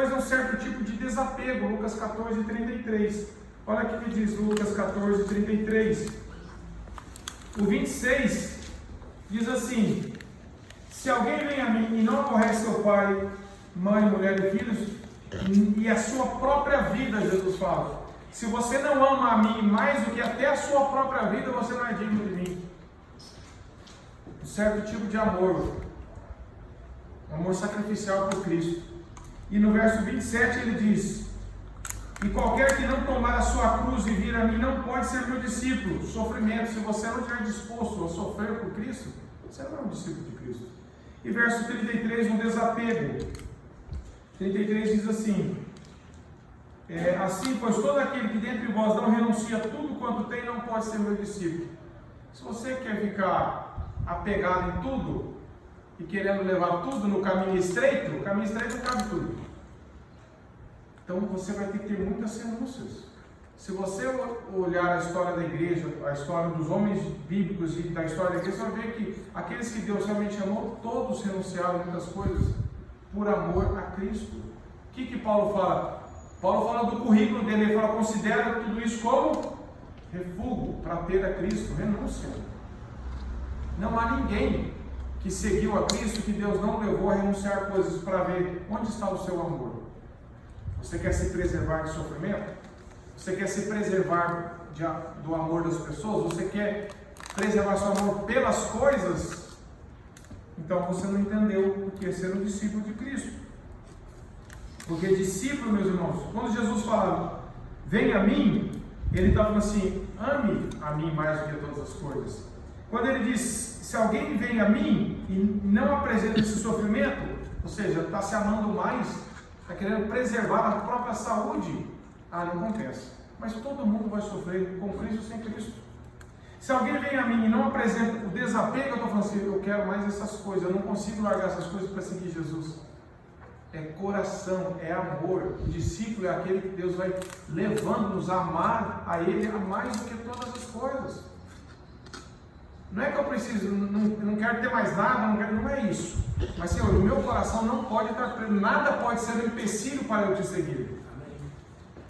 fazer um certo tipo de desapego, Lucas 14, 33. Olha o que diz Lucas 14, 33. O 26 diz assim: se alguém vem a mim e não aborrece seu pai, mãe, mulher e filhos, e a sua própria vida, Jesus fala, se você não ama a mim mais do que até a sua própria vida, você não é digno de mim. Um certo tipo de amor, amor sacrificial por Cristo. E no verso 27 ele diz: e qualquer que não tomar a sua cruz e vir a mim não pode ser meu discípulo. Sofrimento, se você não estiver disposto a sofrer por Cristo, você não é um discípulo de Cristo. E verso 33, um desapego. 33 diz assim: assim, pois todo aquele que dentre vós não renuncia a tudo quanto tem, não pode ser meu discípulo. Se você quer ficar apegado em tudo e querendo levar tudo no caminho estreito, o caminho estreito cabe tudo. Então você vai ter que ter muitas renúncias. Se você olhar a história da igreja, a história dos homens bíblicos e da história da igreja, você vai ver que aqueles que Deus realmente amou, todos renunciaram a muitas coisas por amor a Cristo. O que Paulo fala? Paulo fala do currículo dele, ele fala: considera tudo isso como refúgio para ter a Cristo, renúncia. Não há ninguém que seguiu a Cristo que Deus não levou a renunciar coisas para ver onde está o seu amor. Você quer se preservar de sofrimento? Você quer se preservar do amor das pessoas? Você quer preservar seu amor pelas coisas? Então você não entendeu o que é ser um discípulo de Cristo. Porque discípulo, meus irmãos, quando Jesus fala vem a mim, ele está falando assim: ame a mim mais do que todas as coisas. Quando ele diz se alguém vem a mim e não apresenta esse sofrimento, ou seja, está se amando mais, está querendo preservar a própria saúde, não compensa. Mas todo mundo vai sofrer com Cristo ou sem Cristo. Se alguém vem a mim e não apresenta o desapego, eu estou falando assim: eu quero mais essas coisas, eu não consigo largar essas coisas para seguir Jesus. É coração, é amor. O discípulo é aquele que Deus vai levando-nos a amar a Ele a mais do que todas as coisas. Não é que eu preciso, não quero ter mais nada, não é isso. Mas Senhor, o meu coração não pode estar preso, nada pode ser um empecilho para eu te seguir.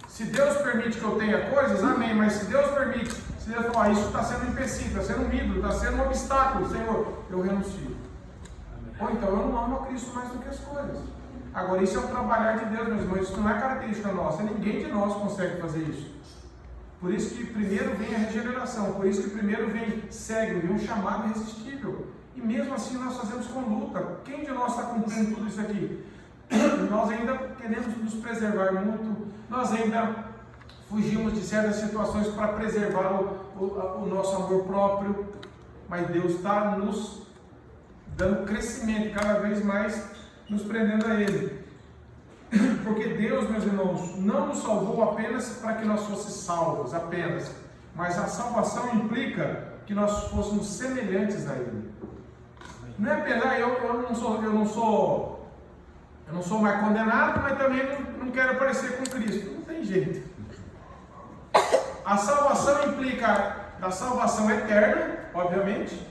Se Deus permite que eu tenha coisas, amém. Mas se Deus permite, se Deus falar, isso está sendo um empecilho, está sendo um ídolo, está sendo um obstáculo, Senhor, eu renuncio. Ou então eu não amo a Cristo mais do que as coisas. Agora, isso é um trabalhar de Deus, meus irmãos, isso não é característica nossa, ninguém de nós consegue fazer isso. Por isso que primeiro vem a regeneração, por isso que primeiro vem cego, vem um chamado irresistível. E mesmo assim nós fazemos com luta. Quem de nós está cumprindo tudo isso aqui? Nós ainda queremos nos preservar muito, nós ainda fugimos de certas situações para preservar o nosso amor próprio, mas Deus está nos dando crescimento, cada vez mais nos prendendo a Ele. Porque Deus, meus irmãos, não nos salvou apenas para que nós fôssemos salvos, apenas, mas a salvação implica que nós fôssemos semelhantes a Ele. Não é apenas, eu não sou mais condenado, mas também não quero parecer com Cristo. Não tem jeito. A salvação implica da salvação eterna, obviamente,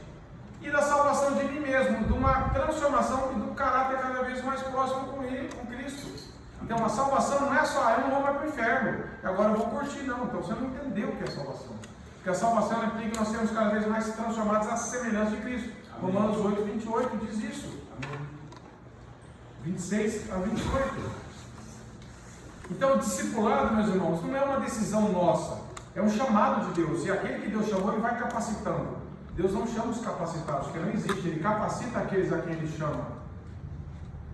e da salvação de mim mesmo, de uma transformação e do caráter cada vez mais próximo com Ele, com Cristo. Então a salvação não é só, eu não vou mais para o inferno, agora eu vou curtir, não. Então você não entendeu o que é salvação. Porque a salvação implica que nós sermos cada vez mais transformados à semelhança de Cristo. Amém. Romanos 8, 28 diz isso. Amém. 26 a 28. Então o discipulado, meus irmãos, não é uma decisão nossa, é um chamado de Deus. E aquele que Deus chamou, Ele vai capacitando. Deus não chama os capacitados, porque não existe, Ele capacita aqueles a quem Ele chama.